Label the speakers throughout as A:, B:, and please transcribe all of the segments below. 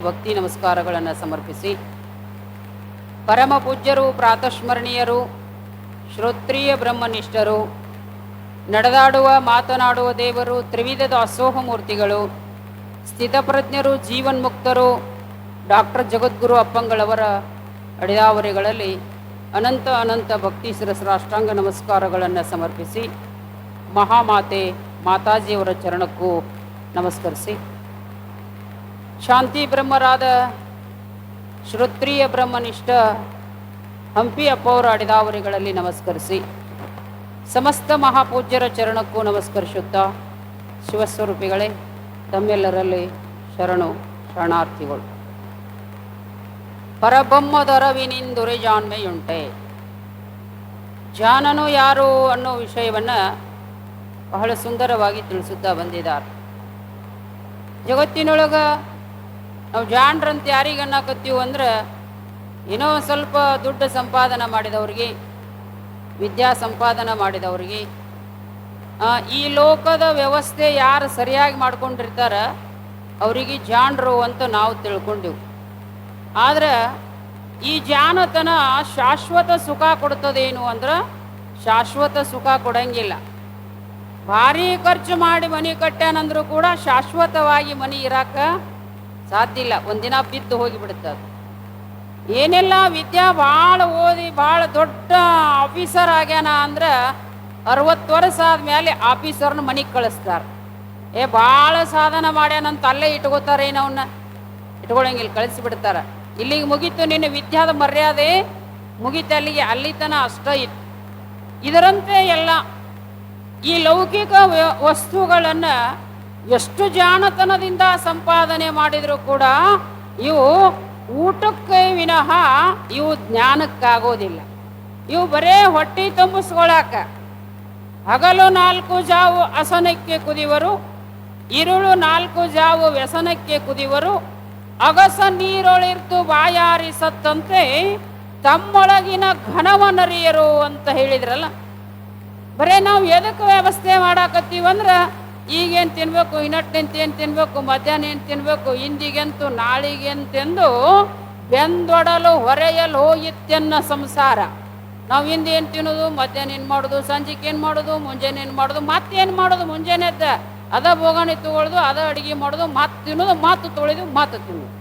A: ಭಕ್ತಿ ನಮಸ್ಕಾರಗಳನ್ನು ಸಮರ್ಪಿಸಿ ಪರಮ ಪೂಜ್ಯರು, ಪ್ರಾತಸ್ಮರಣೀಯರು, ಶ್ರೋತ್ರಿಯ ಬ್ರಹ್ಮನಿಷ್ಠರು, ನಡೆದಾಡುವ ಮಾತನಾಡುವ ದೇವರು, ತ್ರಿವಿಧ ದಾಸೋಹ ಮೂರ್ತಿಗಳು, ಸ್ಥಿತಪ್ರಜ್ಞರು, ಜೀವನ್ಮುಕ್ತರು, ಡಾಕ್ಟರ್ ಜಗದ್ಗುರು ಅಪ್ಪಂಗಳವರ ಅಡಿದಾವರೆಗಳಲ್ಲಿ ಅನಂತ ಅನಂತ ಭಕ್ತಿ ಶಿರಸ್ರಾಷ್ಟಾಂಗ ನಮಸ್ಕಾರಗಳನ್ನು ಸಮರ್ಪಿಸಿ ಮಹಾಮಾತೆ ಮಾತಾಜಿಯವರ ಚರಣಕ್ಕೂ ನಮಸ್ಕರಿಸಿ ಶಾಂತಿ ಬ್ರಹ್ಮರಾದ ಶ್ರೋತ್ರಿಯ ಬ್ರಹ್ಮನಿಷ್ಠ ಹಂಪಿ ಅಪ್ಪವರ ಅಡಿದಾವರಿಗಳಲ್ಲಿ ನಮಸ್ಕರಿಸಿ ಸಮಸ್ತ ಮಹಾಪೂಜ್ಯರ ಚರಣಕ್ಕೂ ನಮಸ್ಕರಿಸುತ್ತಾ, ಶಿವಸ್ವರೂಪಿಗಳೇ, ತಮ್ಮೆಲ್ಲರಲ್ಲಿ ಶರಣಾರ್ಥಿಗಳು. ಪರಬ್ರಹ್ಮದರವಿನಿಂದುರೆ ಜಾಣ್ಮೆಯುಂಟೆ. ಜಾನನು ಯಾರು ಅನ್ನೋ ವಿಷಯವನ್ನು ಬಹಳ ಸುಂದರವಾಗಿ ತಿಳಿಸುತ್ತಾ ಬಂದಿದ್ದಾರೆ. ಜಗತ್ತಿನೊಳಗೆ ನಾವು ಜಾಣ್ರಂತ ಯಾರಿಗೆ ಅನ್ನಕತ್ತೀವಿ ಅಂದ್ರೆ, ಏನೋ ಸ್ವಲ್ಪ ದುಡ್ಡು ಸಂಪಾದನೆ ಮಾಡಿದವ್ರಿಗೆ, ವಿದ್ಯಾ ಸಂಪಾದನೆ ಮಾಡಿದವ್ರಿಗೆ, ಈ ಲೋಕದ ವ್ಯವಸ್ಥೆ ಯಾರು ಸರಿಯಾಗಿ ಮಾಡ್ಕೊಂಡಿರ್ತಾರೆ ಅವರಿಗೆ ಜಾಣರು ಅಂತ ನಾವು ತಿಳ್ಕೊಂಡೆವು. ಆದರೆ ಈ ಜಾಣತನ ಶಾಶ್ವತ ಸುಖ ಕೊಡ್ತದೇನು ಅಂದ್ರೆ ಶಾಶ್ವತ ಸುಖ ಕೊಡಂಗಿಲ್ಲ. ಭಾರಿ ಖರ್ಚು ಮಾಡಿ ಮನೆ ಕಟ್ಟ್ಯಾನಂದ್ರೂ ಕೂಡ ಶಾಶ್ವತವಾಗಿ ಮನೆ ಇರೋಕೆ ಸಾಧ್ಯ ಇಲ್ಲ. ಒಂದಿನ ಬಿದ್ದು ಹೋಗಿಬಿಡುತ್ತದೆ. ಏನೆಲ್ಲ ವಿದ್ಯಾ ಭಾಳ ಓದಿ ಭಾಳ ದೊಡ್ಡ ಆಫೀಸರ್ ಆಗ್ಯಾನ ಅಂದ್ರೆ 60 ವರ್ಷ ಆದಮೇಲೆ ಆಫೀಸರ್ನ ಮನೆಗೆ ಕಳಿಸ್ತಾರೆ. ಭಾಳ ಸಾಧನ ಮಾಡ್ಯಾನಂತ ಅಲ್ಲೇ ಇಟ್ಕೋತಾರೆ. ಅವನ್ನ ಇಟ್ಕೊಳಂಗಿಲ್ಲ, ಕಳಿಸಿಬಿಡ್ತಾರೆ. ಇಲ್ಲಿಗೆ ಮುಗೀತು, ನಿನ್ನ ವಿದ್ಯಾದ ಮರ್ಯಾದೆ ಮುಗೀತು, ಅಲ್ಲಿ ತನ ಅಷ್ಟ ಇತ್ತು. ಇದರಂತೆ ಎಲ್ಲ ಈ ಲೌಕಿಕ ವಸ್ತುಗಳನ್ನು ಎಷ್ಟು ಜಾಣತನದಿಂದ ಸಂಪಾದನೆ ಮಾಡಿದರೂ ಕೂಡ ಇವು ಊಟಕ್ಕೆ ವಿನಃ ಇವು ಜ್ಞಾನಕ್ಕಾಗೋದಿಲ್ಲ. ಇವು ಬರೇ ಹೊಟ್ಟೆ ತುಂಬಿಸ್ಕೊಳಕ. ಹಗಲು 4 ಜಾವು ಅಸನಕ್ಕೆ ಕುದಿವರು, ಇರುಳು 4 ಜಾವು ವ್ಯಸನಕ್ಕೆ ಕುದಿವರು, ಅಗಸ ನೀರೊಳಿರ್ತು ಬಾಯಾರಿ ಸತ್ತಂತೆ ತಮ್ಮೊಳಗಿನ ಘನವನರಿಯರು ಅಂತ ಹೇಳಿದ್ರಲ್ಲ. ಬರೇ ನಾವು ಎದಕ್ಕೆ ವ್ಯವಸ್ಥೆ ಮಾಡಾಕತ್ತೀವಂದ್ರೆ, ಈಗೇನು ತಿನ್ನಬೇಕು, ಇನ್ನಟ್ಟೆಂತೇನು ತಿನ್ನಬೇಕು, ಮಧ್ಯಾಹ್ನ ಏನು ತಿನ್ನಬೇಕು, ಇಂದಿಗೆಂತು ನಾಳಿಗೆಂತೆಂದು ಬೆಂದೊಡಲು ಹೊರೆಯಲು ಹೋಗಿತ್ತೆನ್ನ ಸಂಸಾರ. ನಾವು ಇಂದೇನು ತಿನ್ನೋದು, ಮಧ್ಯಾಹ್ನ ಏನು ಮಾಡೋದು, ಸಂಜೆಗೆ ಏನು ಮಾಡೋದು, ಮುಂಜಾನೆ ಏನು ಮಾಡೋದು, ಮತ್ತೇನು ಮಾಡೋದು, ಮುಂಜಾನೆ ಎದ್ದ ಅದ ಬೋಗಣಿ ತೊಗೊಳ್ಳೋದು, ಅದ ಅಡುಗೆ ಮಾಡೋದು, ಮಾತು ತಿನ್ನೋದು, ಮಾತು ತೊಳೆದು, ಮಾತು ತಿನ್ನೋದು.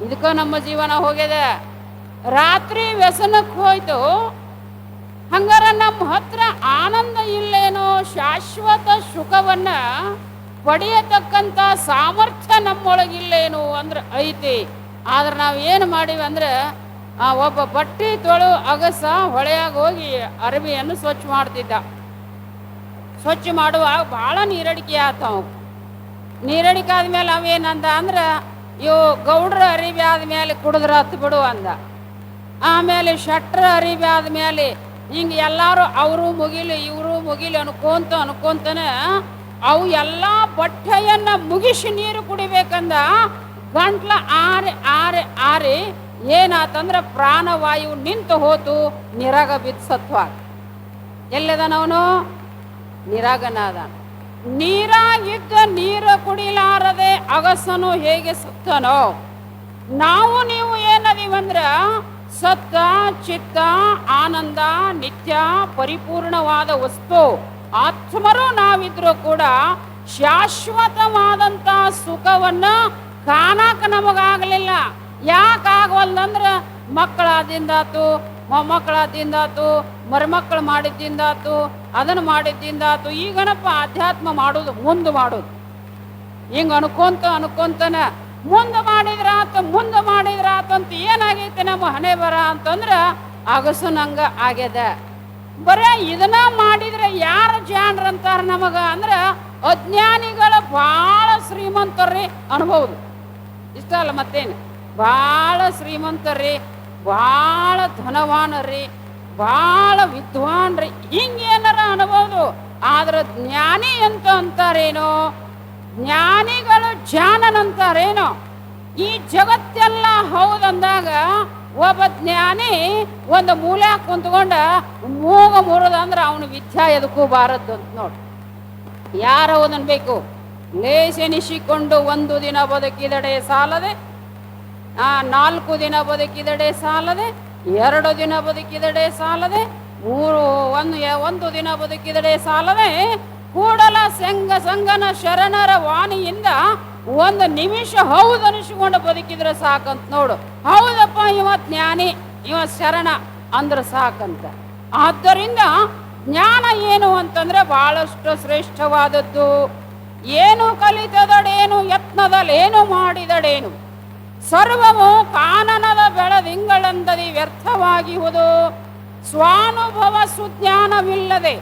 A: ಇದಕ್ಕೆ ನಮ್ಮ ಜೀವನ ಹೋಗಿದೆ. ರಾತ್ರಿ ವ್ಯಸನಕ್ಕೆ ಹೋಯ್ತು. ಹಂಗಾರ ನಮ್ಮ ಹತ್ರ ಆನಂದ ಇಲ್ಲೇನೋ, ಶಾಶ್ವತ ಸುಖವನ್ನು ಪಡೆಯತಕ್ಕಂಥ ಸಾಮರ್ಥ್ಯ ನಮ್ಮೊಳಗಿಲ್ಲೇನು ಅಂದ್ರೆ ಐತಿ. ಆದ್ರೆ ನಾವು ಏನು ಮಾಡೀವಿ ಅಂದ್ರೆ, ಒಬ್ಬ ಬಟ್ಟೆ ತೊಳು ಅಗಸ ಹೊಳೆಯಾಗ ಹೋಗಿ ಅರಬಿಯನ್ನು ಸ್ವಚ್ಛ ಮಾಡ್ತಿದ್ದ. ಸ್ವಚ್ಛ ಮಾಡುವಾಗ ಭಾಳ ನೀರಡಿಕೆ ಆತವ. ನೀರಡಿಕೆ ಆದ್ಮೇಲೆ ಅವೇನಂದ ಅಂದ್ರೆ, ಇವು ಗೌಡ್ರ ಅರಿವಿ ಆದ್ಮೇಲೆ ಕುಡಿದ್ರ ಹತ್ತು ಬಿಡು ಅಂದ. ಆಮೇಲೆ ಶಟ್ರ ಅರಿವಿ ಆದ್ಮೇಲೆ ಹಿಂಗೆ ಎಲ್ಲರೂ ಅವರು ಮುಗಿಲಿ ಇವರು ಮುಗಿಲಿ ಅನ್ಕೊಂತಾನೆ ಅವು ಎಲ್ಲ ಬಟ್ಟೆಯನ್ನು ಮುಗಿಸಿ ನೀರು ಕುಡಿಬೇಕಂದ ಗಂಟ್ಲ ಆರಿ ಆರಿ ಆರಿ ಏನಾತಂದ್ರೆ ಪ್ರಾಣವಾಯು ನಿಂತು ಹೋತು, ನಿರಾಗ ಬಿದ್ದು ಸತ್ವ. ಎಲ್ಲದನವನು ನಿರಾಗನಾದ. ನೀರಾಗಿದ್ದ ನೀರು ಕುಡಿಲಾರದೆ ಅಗಸನು ಹೇಗೆ ಸತ್ತನೋ, ನಾವು ನೀವು ಏನದೀವಂದ್ರೆ ಸತ್ತ ಚಿತ್ತ ಆನಂದ ನಿತ್ಯ ಪರಿಪೂರ್ಣವಾದ ವಸ್ತು ಆತ್ಮರು ನಾವಿದ್ರೂ ಕೂಡ ಶಾಶ್ವತವಾದಂಥ ಸುಖವನ್ನು ಕಾಣಕ್ಕೆ ನಮಗಾಗಲಿಲ್ಲ. ಯಾಕಾಗವಲ್ದಂದ್ರೆ ಮಕ್ಕಳಾದಿಂದಾತು, ಮೊಮ್ಮಕ್ಕಳಾದಿಂದಾತು, ಮರುಮಕ್ಕಳು ಮಾಡಿದ್ದಿಂದಾತು, ಅದನ್ನು ಮಾಡಿದ್ದಿಂದಾತು. ಈಗನಪ್ಪ ಅಧ್ಯಾತ್ಮ ಮಾಡೋದು, ಮುಂದೆ ಮಾಡೋದು ಹಿಂಗೆ ಅನ್ಕೊಂತಾನೆ ಮುಂದೆ ಮಾಡಿದ್ರಾತಂತ ಏನಾಗೈತೆ ನಮ್ಮ ಹಣೆ ಬರ ಅಂತಂದ್ರೆ ಅಗಸು ನಂಗೆ ಆಗ್ಯದ. ಬರೇ ಇದನ್ನ ಮಾಡಿದ್ರೆ ಯಾರು ಜಾಣ್ರಂತಾರ ನಮಗೆ ಅಂದ್ರೆ ಅಜ್ಞಾನಿಗಳ ಭಾಳ ಶ್ರೀಮಂತರ್ರಿ ಅನ್ಬೋದು. ಇಷ್ಟ ಅಲ್ಲ ಮತ್ತೇನು, ಭಾಳ ಶ್ರೀಮಂತರ್ರಿ, ಭಾಳ ಧನವಾನರ್ರಿ, ಭಾಳ ವಿದ್ವಾನ್ರಿ, ಹಿಂಗೇನಾರ ಅನ್ಬೋದು. ಆದ್ರೆ ಜ್ಞಾನಿ ಅಂತ ಅಂತಾರೇನೋ, ಜ್ಞಾನಿಗಳು ಜಾಣನಂತಾರೇನೋ. ಈ ಜಗತ್ತೆಲ್ಲ ಹೌದಂದಾಗ ಒಬ್ಬ ಜ್ಞಾನಿ ಒಂದು ಮೂಲೆ ಕುಂತ್ಕೊಂಡ ಮೂಗ ಮುರಿದಂದ್ರೆ ಅವನು ವಿದ್ಯಾ ಎದಕ್ಕೂ ಬಾರದ್ದು ಅಂತ ನೋಡಿ. ಯಾರು ಓದನ್ಬೇಕು? ಲೇಸೆನಿಸಿಕೊಂಡು ಒಂದು ದಿನ ಬದುಕಿದಡೆ ಸಾಲದೆ 4 ದಿನ ಬದುಕಿದಡೆ ಸಾಲದೆ, 2 ದಿನ ಬದುಕಿದಡೆ ಸಾಲದೆ, 1 ದಿನ ಬದುಕಿದಡೆ ಸಾಲದೆ, ಕೂಡಲ ಸಂಗನ ಶರಣರ ವಾಣಿಯಿಂದ 1 ನಿಮಿಷ ಹೌದನಿಸಿಕೊಂಡು ಬದುಕಿದ್ರೆ ಸಾಕಂತ ನೋಡು. ಹೌದಪ್ಪ, ಇವ ಜ್ಞಾನಿ, ಇವ ಶರಣ ಅಂದ್ರೆ ಸಾಕಂತ. ಆದ್ದರಿಂದ ಜ್ಞಾನ ಏನು ಅಂತಂದ್ರೆ ಬಹಳಷ್ಟು ಶ್ರೇಷ್ಠವಾದದ್ದು. ಏನು ಕಲಿತದಡೇನು, ಯತ್ನದಲ್ಲೇನು ಮಾಡಿದಡೇನು, ಸರ್ವವು ಕಾನನದ ಬೆಳದಿಂಗಳಂದದಿ ವ್ಯರ್ಥವಾಗಿಹುದು. ಸ್ವಾನುಭವ ಸುಜ್ಞಾನವಿಲ್ಲದೆ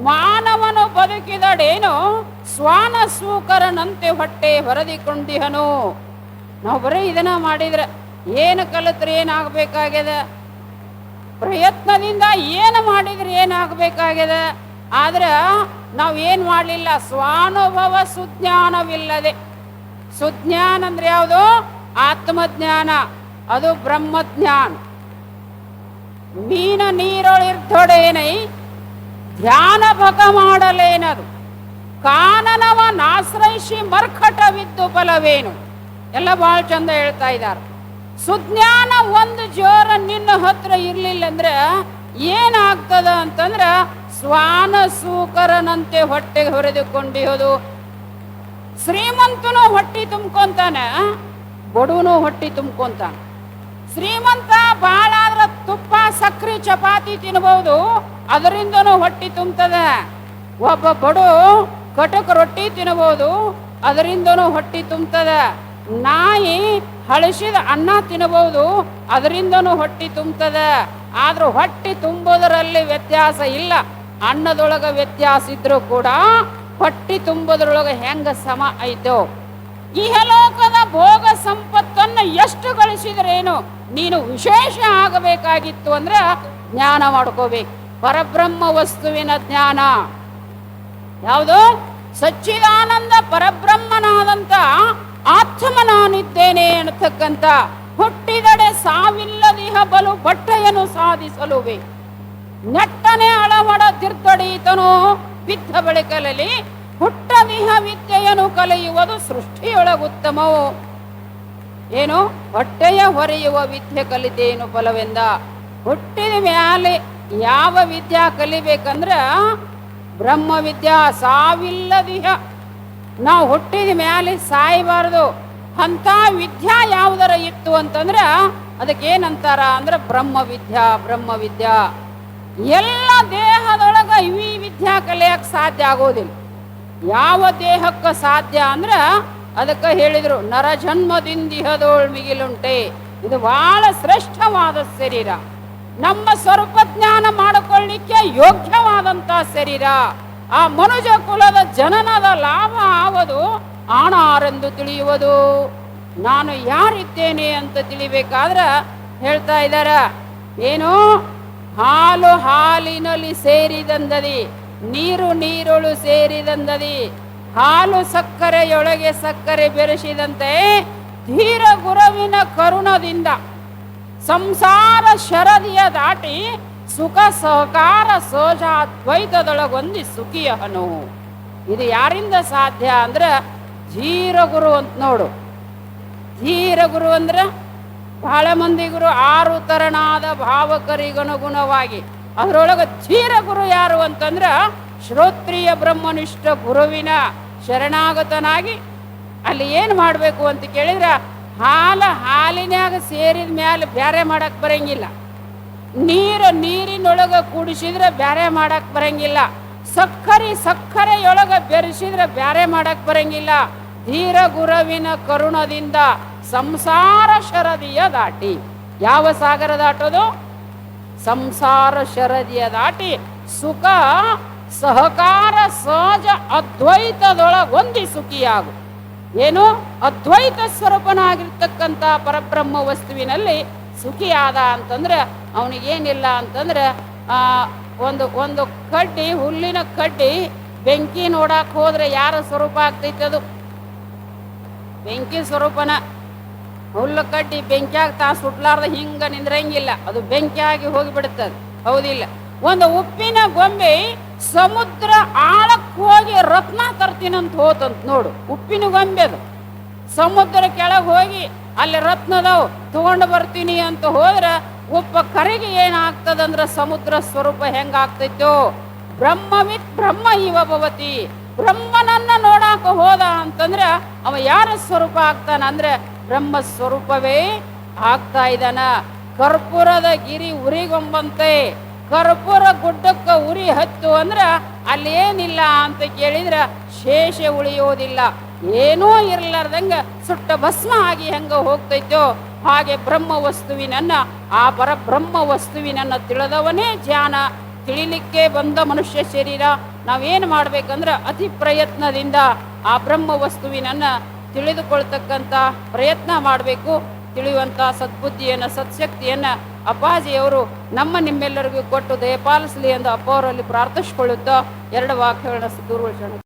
A: ಮಾನವನು ಬದುಕಿದಡೇನು, ಸ್ವಾನ ಸೂಕರನಂತೆ ಹೊಟ್ಟೆ ಹೊರದಿಕೊಂಡಿಹನು. ನಾವು ಬರೀ ಇದನ್ನ ಮಾಡಿದ್ರೆ ಏನು ಕಲಿತ್ರೆ ಏನಾಗಬೇಕಾಗ್ಯದ, ಪ್ರಯತ್ನದಿಂದ ಏನು ಮಾಡಿದ್ರೆ ಏನಾಗಬೇಕಾಗ್ಯದ. ಆದ್ರೆ ನಾವು ಏನು ಮಾಡಲಿಲ್ಲ, ಸ್ವಾನುಭವ ಸುಜ್ಞಾನವಿಲ್ಲದೆ. ಸುಜ್ಞಾನ ಅಂದ್ರೆ ಯಾವುದು? ಆತ್ಮಜ್ಞಾನ, ಅದು ಬ್ರಹ್ಮಜ್ಞಾನ. ಮೀನ ನೀರೊಳಿರ್ಧೊಡೇನೈ ಧ್ಯಾನ ಭಗ ಮಾಡಲೇನದು, ಕಾನನವನಾಶ್ರಯಿಸಿ ಮರ್ಕಟವಿದ್ದು ಫಲವೇನು. ಎಲ್ಲ ಭಾಳ ಚಂದ ಹೇಳ್ತಾ ಇದ್ದಾರೆ. ಸುಜ್ಞಾನ ಒಂದು ಜೋರ ನಿನ್ನ ಹತ್ರ ಇರ್ಲಿಲ್ಲ ಅಂದ್ರೆ ಏನಾಗ್ತದ ಅಂತಂದ್ರೆ ಸ್ವಾನ ಸೂಕರನಂತೆ ಹೊಟ್ಟೆಗೆ ಹೊರೆದುಕೊಂಡಿರೋದು. ಶ್ರೀಮಂತನು ಹೊಟ್ಟಿ ತುಂಬ್ಕೊಂತಾನೆ, ಬಡವನು ಹೊಟ್ಟಿ ತುಂಬ್ಕೊಂತಾನೆ. ಶ್ರೀಮಂತ ಭಾಳ ಆದ್ರೆ ತುಪ್ಪ ಸಕ್ರೆ ಚಪಾತಿ ತಿನ್ಬಹುದು, ಅದರಿಂದನೂ ಹೊಟ್ಟಿ ತುಂಬ್ತದೆ. ಒಬ್ಬ ಬಡು ಕಟಕ್ ರೊಟ್ಟಿ ತಿನ್ನಬಹುದು, ಅದರಿಂದನೂ ಹೊಟ್ಟಿ ತುಂಬ್ತದೆ. ನಾಯಿ ಹಳಸಿದ ಅನ್ನ ತಿನ್ನಬಹುದು, ಅದರಿಂದನೂ ಹೊಟ್ಟಿ ತುಂಬ್ತದೆ. ಆದ್ರೂ ಹೊಟ್ಟಿ ತುಂಬೋದರಲ್ಲಿ ವ್ಯತ್ಯಾಸ ಇಲ್ಲ. ಅನ್ನದೊಳಗೆ ವ್ಯತ್ಯಾಸ ಇದ್ರೂ ಕೂಡ ಹೊಟ್ಟಿ ತುಂಬೋದ್ರೊಳಗೆ ಹೆಂಗ ಸಮ ಐತೋ. ಇಹಲೋಕದ ಭೋಗ ಸಂಪತ್ತನ್ನು ಎಷ್ಟು ಗಳಿಸಿದ್ರೇನು, ನೀನು ವಿಶೇಷ ಆಗಬೇಕಾಗಿತ್ತು ಅಂದ್ರೆ ಜ್ಞಾನ ಮಾಡ್ಕೋಬೇಕು. ಪರಬ್ರಹ್ಮ ವಸ್ತುವಿನ ಜ್ಞಾನ ಯಾವುದು? ಸಚ್ಚಿದಾನಂದ ಪರಬ್ರಹ್ಮನಾದಂತ ಆತ್ಮ ನಾನಿದ್ದೇನೆ ಅನ್ನತಕ್ಕಂಥ ಹುಟ್ಟಿದಡೆ ಸಾವಿಲ್ಲದಿಹ ಬಲು ಬಟ್ಟೆಯನ್ನು ಸಾಧಿಸಲುವೆ. ನೆಟ್ಟನೆ ಅಳವಡದಿರ್ದಡೀತನು ಬಿದ್ದ ಬಳಿಕಲಲ್ಲಿ ಹುಟ್ಟದಿಹ ವಿದ್ಯೆಯನ್ನು ಕಲಿಯುವುದು ಸೃಷ್ಟಿಯೊಳಗುತ್ತಮವು. ಏನು? ಹೊಟ್ಟೆಯ ಹೊರೆಯುವ ವಿದ್ಯೆ ಕಲಿತೇನು ಫಲವೆಂದ. ಹುಟ್ಟಿದ ಮ್ಯಾಲೆ ಯಾವ ವಿದ್ಯಾ ಕಲಿಬೇಕಂದ್ರ ಬ್ರಹ್ಮ ವಿದ್ಯಾ. ಸಾವಿಲ್ಲದಿಹ, ನಾವು ಹುಟ್ಟಿದ ಮ್ಯಾಲೆ ಸಾಯಬಾರ್ದು ಅಂತ ವಿದ್ಯಾ ಯಾವುದರ ಇತ್ತು ಅಂತಂದ್ರೆ ಅದಕ್ಕೇನಂತಾರ ಅಂದ್ರೆ ಬ್ರಹ್ಮವಿದ್ಯಾ. ಬ್ರಹ್ಮವಿದ್ಯಾ ಎಲ್ಲ ದೇಹದೊಳಗೆ ಈ ವಿದ್ಯಾ ಕಲಿಯಕ್ಕೆ ಸಾಧ್ಯ ಆಗೋದಿಲ್ಲ. ಯಾವ ದೇಹಕ್ಕೆ ಸಾಧ್ಯ ಅಂದ್ರೆ ಅದಕ್ಕೆ ಹೇಳಿದ್ರು ನರಜನ್ಮದಿಂದಿಹದೋಳ್ ಮಿಗಿಲುಂಟೆ. ಇದು ಬಹಳ ಶ್ರೇಷ್ಠವಾದ ಶರೀರ, ನಮ್ಮ ಸ್ವರೂಪ ಜ್ಞಾನ ಮಾಡಿಕೊಳ್ಳಿಕ್ಕೆ ಯೋಗ್ಯವಾದಂತ ಶರೀರ. ಆ ಮನುಜ ಕುಲದ ಜನನದ ಲಾಭ ಆವುದು ಆಣಾರೆಂದು ತಿಳಿಯುವುದು. ನಾನು ಯಾರಿದ್ದೇನೆ ಅಂತ ತಿಳಿಬೇಕಾದ್ರೆ ಹೇಳ್ತಾ ಇದ್ದಾರ, ಏನು? ಹಾಲು ಹಾಲಿನಲ್ಲಿ ಸೇರಿದಂದದಿ, ನೀರು ನೀರೊಳು ಸೇರಿದಂದದಿ, ಹಾಲು ಸಕ್ಕರೆಯೊಳಗೆ ಸಕ್ಕರೆ ಬೆರೆಸಿದಂತೆ ಧೀರ ಗುರುವಿನ ಕರುಣದಿಂದ ಸಂಸಾರ ಶರದಿಯ ದಾಟಿ ಸುಖ ಸಹಕಾರ ಸೋಜಾದ್ವೈತದೊಳಗೊಂದಿ ಸುಖಿಯಹನು. ಇದು ಯಾರಿಂದ ಸಾಧ್ಯ ಅಂದ್ರೆ ಧೀರ ಗುರು ಅಂತ ನೋಡು. ಧೀರ ಗುರು ಅಂದ್ರೆ ಬಹಳ ಮಂದಿ ಗುರು 6 ತರನಾದ ಭಾವಕರಿಗನುಗುಣವಾಗಿ. ಅದರೊಳಗೆ ಧೀರ ಗುರು ಯಾರು ಅಂತಂದ್ರೆ ಶ್ರೋತ್ರಿಯ ಬ್ರಹ್ಮನಿಷ್ಠ ಗುರುವಿನ ಶರಣಾಗತನಾಗಿ ಅಲ್ಲಿ ಏನು ಮಾಡಬೇಕು ಅಂತ ಕೇಳಿದ್ರೆ ಹಾಲಿನ್ಯಾಗ ಸೇರಿದ ಮ್ಯಾಲೆ ಬ್ಯಾರೆ ಮಾಡಕ್ ಬರಂಗಿಲ್ಲ. ನೀರಿನೊಳಗೆ ಕೂಡಿಸಿದ್ರೆ ಬ್ಯಾರೆ ಮಾಡಕ್ ಬರಂಗಿಲ್ಲ. ಸಕ್ಕರೆಯೊಳಗೆ ಬೆರೆಸಿದ್ರೆ ಬ್ಯಾರೆ ಮಾಡಕ್ ಬರಂಗಿಲ್ಲ. ಧೀರ ಗುರುವಿನ ಕರುಣದಿಂದ ಸಂಸಾರ ಶರದಿಯ ದಾಟಿ. ಯಾವ ಸಾಗರ ದಾಟೋದು? ಸಂಸಾರ ಶರದಿಯ ದಾಟಿ ಸುಖ ಸಹಕಾರ ಸಹಜ ಅದ್ವೈತದೊಳಗೊಂದಿ ಸುಖಿಯಾಗು. ಏನು? ಅದ್ವೈತ ಸ್ವರೂಪನಾಗಿರ್ತಕ್ಕಂಥ ಪರಬ್ರಹ್ಮ ವಸ್ತುವಿನಲ್ಲಿ ಸುಖಿಯಾದ ಅಂತಂದ್ರೆ ಅವನಿಗೇನಿಲ್ಲ ಅಂತಂದ್ರೆ ಒಂದು ಕಡ್ಡಿ, ಹುಲ್ಲಿನ ಕಡ್ಡಿ ಬೆಂಕಿ ನೋಡಕ್ ಹೋದ್ರೆ ಯಾರ ಸ್ವರೂಪ ಆಗ್ತೈತೆ? ಅದು ಬೆಂಕಿ ಸ್ವರೂಪನ. ಹುಲ್ಲು ಕಡ್ಡಿ ಬೆಂಕಿಯಾಗ ತಾ ಸುಟ್ಲಾರ್ದ ಹಿಂಗ ನಿಂದ್ರಂಗಿಲ್ಲ, ಅದು ಬೆಂಕಿಯಾಗಿ ಹೋಗಿಬಿಡುತ್ತದೆ. ಹೌದಿಲ್ಲ? ಒಂದು ಉಪ್ಪಿನ ಗೊಂಬೆ ಸಮುದ್ರ ಆಳಕ್ಕೆ ಹೋಗಿ ರತ್ನ ತರ್ತೀನಂತ ಹೋತಂತ ನೋಡು. ಉಪ್ಪಿನ ಗೊಂಬೆ ಅದು ಸಮುದ್ರ ಕೆಳಗೆ ಹೋಗಿ ಅಲ್ಲಿ ರತ್ನದವು ತಗೊಂಡು ಬರ್ತೀನಿ ಅಂತ ಹೋದ್ರೆ ಉಪ್ಪ ಕರೆಗೆ ಏನಾಗ್ತದಂದ್ರೆ ಸಮುದ್ರ ಸ್ವರೂಪ ಹೆಂಗಾಗ್ತೈತೋ ಬ್ರಹ್ಮವಿತ್ ಬ್ರಹ್ಮ ಇವ ಭವತಿ. ಬ್ರಹ್ಮನನ್ನ ನೋಡಾಕ ಹೋದ ಅಂತಂದ್ರೆ ಅವ ಯಾರ ಸ್ವರೂಪ ಆಗ್ತಾನ ಅಂದ್ರೆ ಬ್ರಹ್ಮ ಸ್ವರೂಪವೇ ಆಗ್ತಾ ಇದ್ದಾನ. ಕರ್ಪೂರದ ಗಿರಿ ಉರಿಗೊಂಬಂತೆ ಕರ್ಪೂರ ಗುಡ್ಡಕ್ಕೆ ಉರಿ ಹತ್ತು ಅಂದ್ರೆ ಅಲ್ಲಿ ಏನಿಲ್ಲ ಅಂತ ಕೇಳಿದ್ರೆ ಶೇಷ ಉಳಿಯೋದಿಲ್ಲ. ಏನೂ ಇರಲಾರ್ದಂಗ ಸುಟ್ಟ ಭಸ್ಮ ಆಗಿ ಹೆಂಗ ಹೋಗ್ತೈತೋ ಹಾಗೆ ಬ್ರಹ್ಮ ವಸ್ತುವಿನನ್ನ ಆ ಪರಬ್ರಹ್ಮ ವಸ್ತುವಿನನ್ನ ತಿಳಿದವನೇ ಧ್ಯಾನ. ತಿಳಿಲಿಕ್ಕೆ ಬಂದ ಮನುಷ್ಯ ಶರೀರ ನಾವೇನು ಮಾಡ್ಬೇಕಂದ್ರೆ ಅತಿ ಪ್ರಯತ್ನದಿಂದ ಆ ಬ್ರಹ್ಮ ವಸ್ತುವಿನನ್ನ ತಿಳಿದುಕೊಳ್ತಕ್ಕಂಥ ಪ್ರಯತ್ನ ಮಾಡಬೇಕು. ತಿಳಿಯುವಂಥ ಸದ್ಬುದ್ಧಿಯನ್ನು ಸತ್ಶಕ್ತಿಯನ್ನು ಅಪ್ಪಾಜಿಯವರು ನಿಮ್ಮೆಲ್ಲರಿಗೂ ಕೊಟ್ಟು ದಯಪಾಲಿಸಲಿ ಎಂದು ಅಪ್ಪ ಅವರಲ್ಲಿ ಪ್ರಾರ್ಥಿಸಿಕೊಳ್ಳುತ್ತಾ ಎರಡು ವಾಕ್ಯಗಳನ್ನ ದೂರಗೊಳಿಸೋಣ.